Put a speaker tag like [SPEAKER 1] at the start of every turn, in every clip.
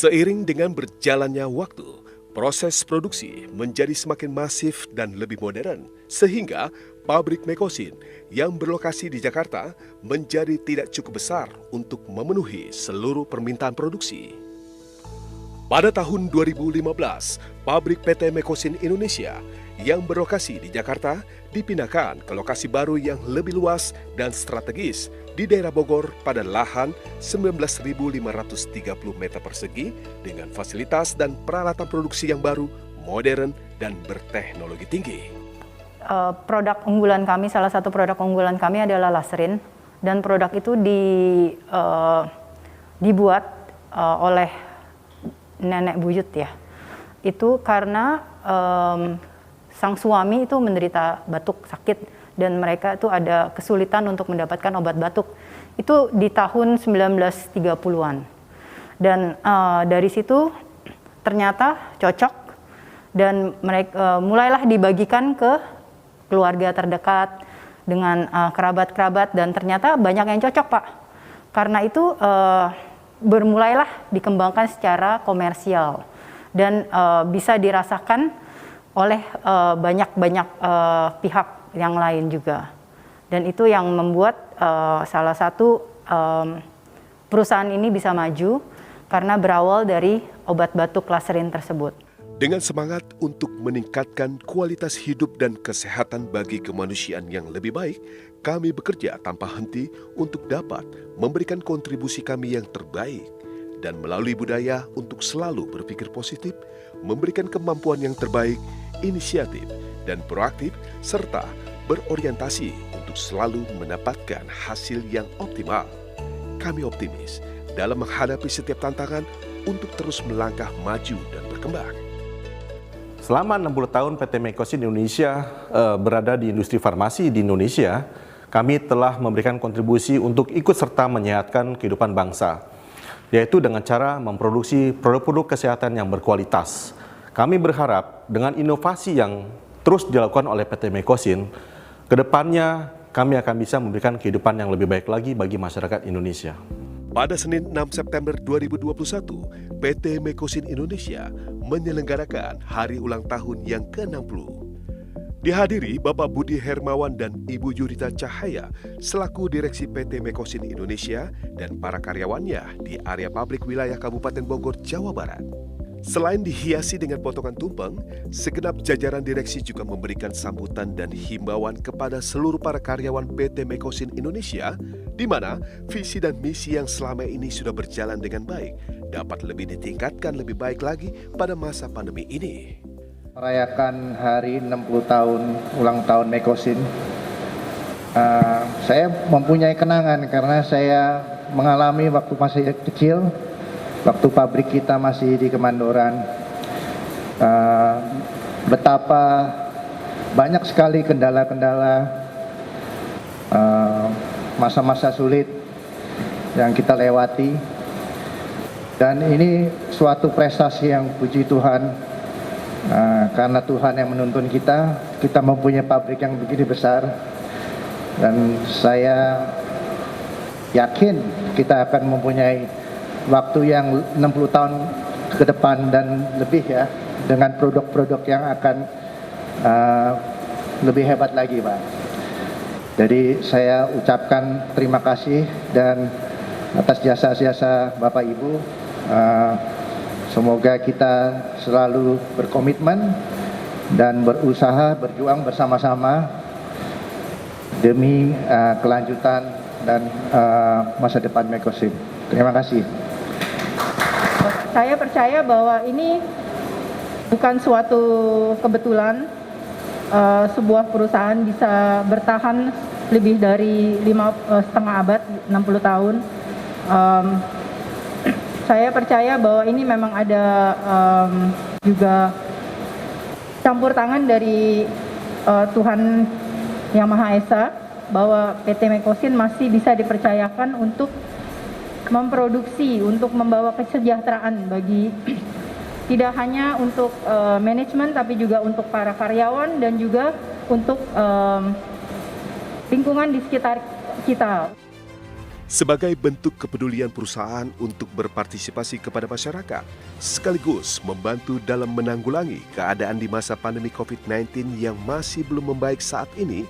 [SPEAKER 1] Seiring dengan berjalannya waktu, proses produksi menjadi semakin masif dan lebih modern, sehingga pabrik Mekosin yang berlokasi di Jakarta menjadi tidak cukup besar untuk memenuhi seluruh permintaan produksi. Pada tahun 2015, pabrik PT Mekosin Indonesia yang berlokasi di Jakarta dipindahkan ke lokasi baru yang lebih luas dan strategis di daerah Bogor pada lahan 19.530 meter persegi dengan fasilitas dan peralatan produksi yang baru, modern, dan berteknologi tinggi.
[SPEAKER 2] Produk unggulan kami, salah satu produk unggulan kami adalah laserin, dan produk itu dibuat oleh nenek buyut ya. Itu karena sang suami itu menderita batuk sakit dan mereka itu ada kesulitan untuk mendapatkan obat batuk. Itu di tahun 1930-an. Dan dari situ ternyata cocok dan mereka mulailah dibagikan ke keluarga terdekat dengan kerabat-kerabat dan ternyata banyak yang cocok, Pak. Karena itu bermulailah dikembangkan secara komersial dan bisa dirasakan oleh banyak pihak yang lain juga. Dan itu yang membuat salah satu perusahaan ini bisa maju karena berawal dari obat batuk laserin tersebut.
[SPEAKER 1] Dengan semangat untuk meningkatkan kualitas hidup dan kesehatan bagi kemanusiaan yang lebih baik, kami bekerja tanpa henti untuk dapat memberikan kontribusi kami yang terbaik dan melalui budaya untuk selalu berpikir positif, memberikan kemampuan yang terbaik, inisiatif, dan proaktif, serta berorientasi untuk selalu mendapatkan hasil yang optimal. Kami optimis dalam menghadapi setiap tantangan untuk terus melangkah maju dan berkembang.
[SPEAKER 3] Selama 60 tahun PT Mekosin Indonesia berada di industri farmasi di Indonesia, kami telah memberikan kontribusi untuk ikut serta menyehatkan kehidupan bangsa, yaitu dengan cara memproduksi produk-produk kesehatan yang berkualitas. Kami berharap dengan inovasi yang terus dilakukan oleh PT Mekosin, ke depannya kami akan bisa memberikan kehidupan yang lebih baik lagi bagi masyarakat Indonesia.
[SPEAKER 1] Pada Senin 6 September 2021, PT Mekosin Indonesia menyelenggarakan hari ulang tahun yang ke-60. Dihadiri Bapak Budi Hermawan dan Ibu Yurita Cahaya selaku Direksi PT Mekosin Indonesia dan para karyawannya di area pabrik wilayah Kabupaten Bogor, Jawa Barat. Selain dihiasi dengan potongan tumpeng, segenap jajaran direksi juga memberikan sambutan dan himbauan kepada seluruh para karyawan PT Mekosin Indonesia, di mana visi dan misi yang selama ini sudah berjalan dengan baik dapat lebih ditingkatkan lebih baik lagi pada masa pandemi ini.
[SPEAKER 4] Merayakan hari 60 tahun ulang tahun Mekosin, saya mempunyai kenangan karena saya mengalami waktu masih kecil, waktu pabrik kita masih di Kemandoran, betapa banyak sekali kendala-kendala, masa-masa sulit yang kita lewati, dan ini suatu prestasi yang puji Tuhan. Karena Tuhan yang menuntun kita mempunyai pabrik yang begini besar, dan saya yakin kita akan mempunyai waktu yang 60 tahun ke depan dan lebih ya, dengan produk-produk yang akan lebih hebat lagi, Pak. Jadi saya ucapkan terima kasih dan atas jasa-jasa Bapak Ibu. Semoga kita selalu berkomitmen dan berusaha berjuang bersama-sama demi kelanjutan dan masa depan Mekosin. Terima kasih.
[SPEAKER 2] Saya percaya bahwa ini bukan suatu kebetulan sebuah perusahaan bisa bertahan lebih dari 5,5 abad, 60 tahun. Saya percaya bahwa ini memang ada juga campur tangan dari Tuhan Yang Maha Esa, bahwa PT Mekosin masih bisa dipercayakan untuk memproduksi, untuk membawa kesejahteraan bagi tidak hanya untuk manajemen, tapi juga untuk para karyawan dan juga untuk lingkungan di sekitar kita.
[SPEAKER 1] sebagai bentuk kepedulian perusahaan untuk berpartisipasi kepada masyarakat, sekaligus membantu dalam menanggulangi keadaan di masa pandemi COVID-19 yang masih belum membaik saat ini,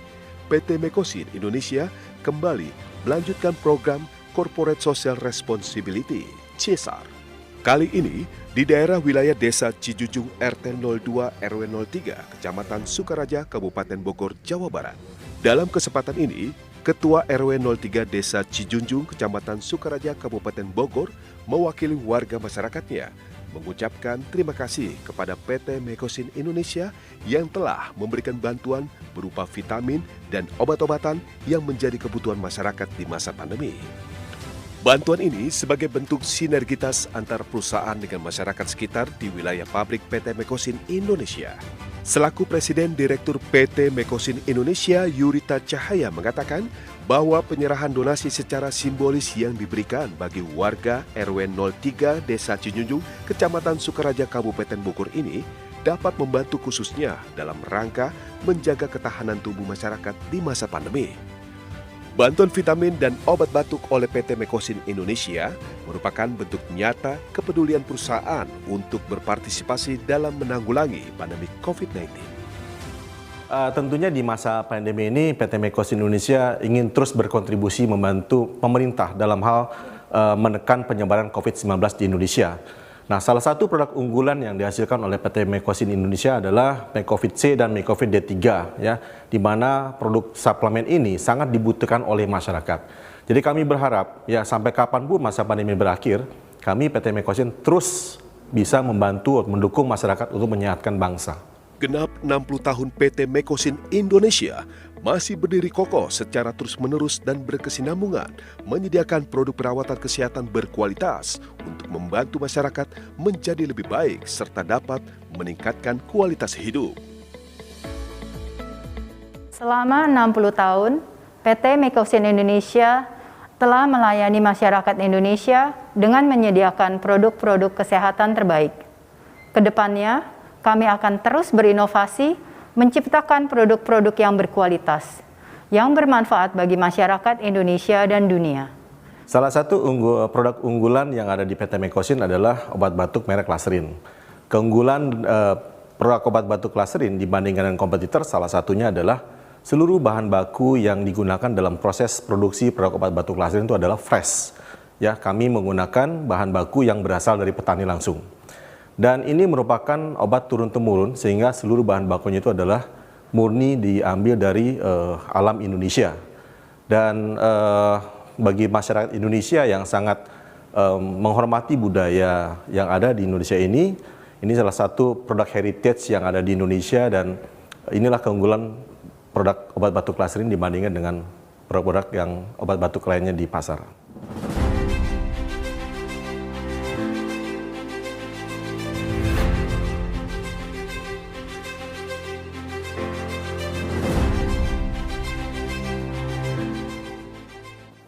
[SPEAKER 1] PT Mekosin Indonesia kembali melanjutkan program Corporate Social Responsibility (CSR). Kali ini di daerah wilayah Desa Cijujung RT 02 RW 03 Kecamatan Sukaraja, Kabupaten Bogor, Jawa Barat. Dalam kesempatan ini, Ketua RW 03 Desa Cijunjung, Kecamatan Sukaraja, Kabupaten Bogor, mewakili warga masyarakatnya mengucapkan terima kasih kepada PT Mekosin Indonesia yang telah memberikan bantuan berupa vitamin dan obat-obatan yang menjadi kebutuhan masyarakat di masa pandemi. Bantuan ini sebagai bentuk sinergitas antar perusahaan dengan masyarakat sekitar di wilayah pabrik PT Mekosin Indonesia. Selaku Presiden Direktur PT Mekosin Indonesia, Yurita Cahaya mengatakan bahwa penyerahan donasi secara simbolis yang diberikan bagi warga RW 03 Desa Cijunjung, Kecamatan Sukaraja, Kabupaten Bogor ini dapat membantu khususnya dalam rangka menjaga ketahanan tubuh masyarakat di masa pandemi. Bantuan vitamin dan obat batuk oleh PT Mekosin Indonesia merupakan bentuk nyata kepedulian perusahaan untuk berpartisipasi dalam menanggulangi pandemi COVID-19.
[SPEAKER 3] Tentunya di masa pandemi ini PT Mekosin Indonesia ingin terus berkontribusi membantu pemerintah dalam hal menekan penyebaran COVID-19 di Indonesia. Nah, salah satu produk unggulan yang dihasilkan oleh PT Mekosin Indonesia adalah Mekovit C dan Mekovit D3, ya, di mana produk suplemen ini sangat dibutuhkan oleh masyarakat. Jadi kami berharap, ya, sampai kapanpun masa pandemi berakhir, kami PT Mekosin terus bisa membantu mendukung masyarakat untuk menyehatkan bangsa.
[SPEAKER 1] Genap 60 tahun PT Mekosin Indonesia masih berdiri kokoh secara terus-menerus dan berkesinambungan menyediakan produk perawatan kesehatan berkualitas untuk membantu masyarakat menjadi lebih baik serta dapat meningkatkan kualitas hidup.
[SPEAKER 2] Selama 60 tahun, PT Mekosin Indonesia telah melayani masyarakat Indonesia dengan menyediakan produk-produk kesehatan terbaik. Kedepannya, kami akan terus berinovasi menciptakan produk-produk yang berkualitas, yang bermanfaat bagi masyarakat Indonesia dan dunia.
[SPEAKER 3] Salah satu produk unggulan yang ada di PT Mekosin adalah obat batuk merek Laserin. Keunggulan produk obat batuk Laserin dibandingkan dengan kompetitor salah satunya adalah seluruh bahan baku yang digunakan dalam proses produksi produk obat batuk Laserin itu adalah fresh. Ya, kami menggunakan bahan baku yang berasal dari petani langsung. Dan ini merupakan obat turun-temurun sehingga seluruh bahan bakunya itu adalah murni diambil dari alam Indonesia. Dan bagi masyarakat Indonesia yang sangat menghormati budaya yang ada di Indonesia ini salah satu produk heritage yang ada di Indonesia dan inilah keunggulan produk obat batuk Laserin dibandingkan dengan produk-produk yang obat batuk lainnya di pasar.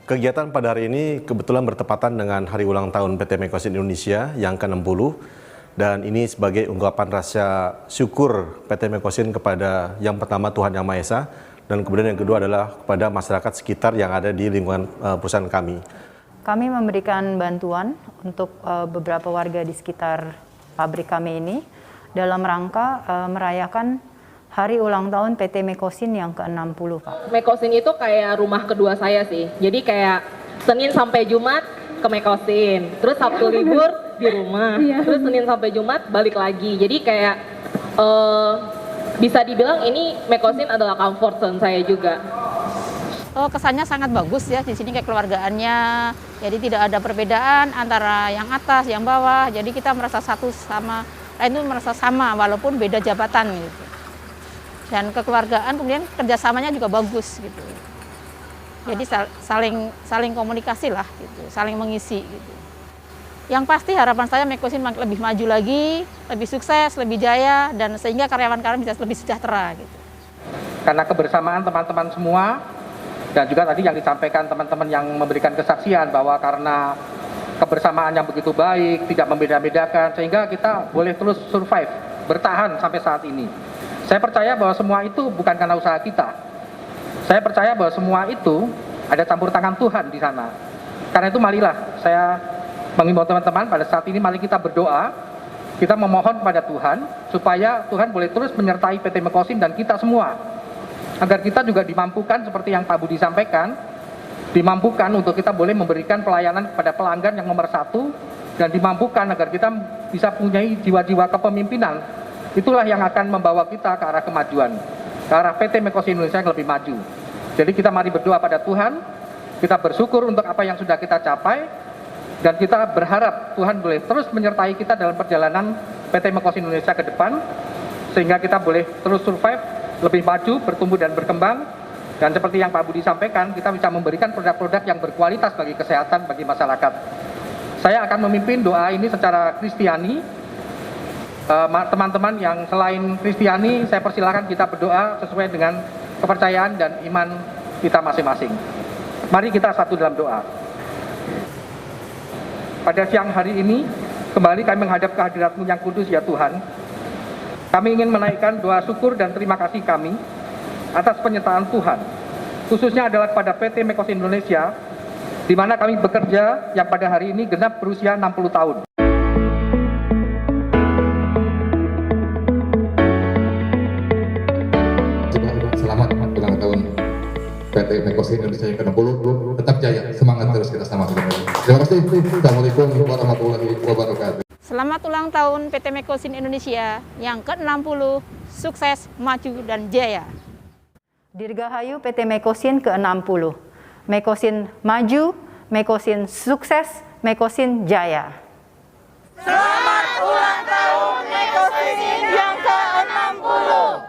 [SPEAKER 3] Kegiatan pada hari ini kebetulan bertepatan dengan hari ulang tahun PT Mekosin Indonesia yang ke-60 dan ini sebagai ungkapan rasa syukur PT Mekosin kepada yang pertama Tuhan Yang Maha Esa dan kemudian yang kedua adalah kepada masyarakat sekitar yang ada di lingkungan perusahaan kami.
[SPEAKER 2] Kami memberikan bantuan untuk beberapa warga di sekitar pabrik kami ini dalam rangka merayakan hari ulang tahun PT Mekosin yang ke-60, Pak.
[SPEAKER 5] Mekosin itu kayak rumah kedua saya sih. Jadi kayak Senin sampai Jumat ke Mekosin, terus Sabtu libur di rumah, terus Senin sampai Jumat balik lagi. Jadi kayak bisa dibilang ini Mekosin adalah comfort zone saya juga.
[SPEAKER 6] Kesannya sangat bagus ya, di sini kayak keluargaannya, jadi tidak ada perbedaan antara yang atas, yang bawah. Jadi kita merasa satu sama lain itu merasa sama walaupun beda jabatan gitu. Dan kekeluargaan kemudian kerjasamanya juga bagus gitu. Jadi saling komunikasi lah gitu, saling mengisi gitu. Yang pasti harapan saya Mekosin lebih maju lagi, lebih sukses, lebih jaya, dan sehingga karyawan-karyawan bisa lebih sejahtera gitu.
[SPEAKER 7] Karena kebersamaan teman-teman semua, dan juga tadi yang disampaikan teman-teman yang memberikan kesaksian bahwa karena kebersamaan yang begitu baik, tidak membeda-bedakan, sehingga kita boleh terus survive, bertahan sampai saat ini. Saya percaya bahwa semua itu bukan karena usaha kita. Saya percaya bahwa semua itu ada campur tangan Tuhan di sana. Karena itu marilah saya mengimbau teman-teman pada saat ini, mari kita berdoa, kita memohon pada Tuhan supaya Tuhan boleh terus menyertai PT Mekosin dan kita semua, agar kita juga dimampukan seperti yang Pak Budi sampaikan, dimampukan untuk kita boleh memberikan pelayanan kepada pelanggan yang nomor satu, dan dimampukan agar kita bisa punya jiwa-jiwa kepemimpinan. Itulah yang akan membawa kita ke arah kemajuan, ke arah PT Mekosin Indonesia yang lebih maju. Jadi kita mari berdoa pada Tuhan, kita bersyukur untuk apa yang sudah kita capai, dan kita berharap Tuhan boleh terus menyertai kita dalam perjalanan PT Mekosin Indonesia ke depan, sehingga kita boleh terus survive, lebih maju, bertumbuh dan berkembang, dan seperti yang Pak Budi sampaikan, kita bisa memberikan produk-produk yang berkualitas bagi kesehatan, bagi masyarakat. Saya akan memimpin doa ini secara Kristiani. Teman-teman yang selain Kristiani, saya persilakan kita berdoa sesuai dengan kepercayaan dan iman kita masing-masing. Mari kita satu dalam doa. Pada siang hari ini, kembali kami menghadap kehadirat-Mu yang kudus ya Tuhan. Kami ingin menaikkan doa syukur dan terima kasih kami atas penyertaan Tuhan, khususnya adalah kepada PT Mekosin Indonesia, di mana kami bekerja yang pada hari ini genap berusia 60 tahun.
[SPEAKER 8] Selamat ulang tahun PT Mekosin Indonesia yang ke-60, tetap jaya, semangat terus kita sama. Terima kasih. Assalamualaikum warahmatullahi wabarakatuh.
[SPEAKER 6] Selamat ulang tahun PT Mekosin Indonesia yang ke-60, sukses, maju, dan jaya.
[SPEAKER 2] Dirgahayu PT Mekosin ke-60. Mekosin maju, Mekosin sukses, Mekosin jaya.
[SPEAKER 9] Selamat ulang tahun Mekosin yang ke-60.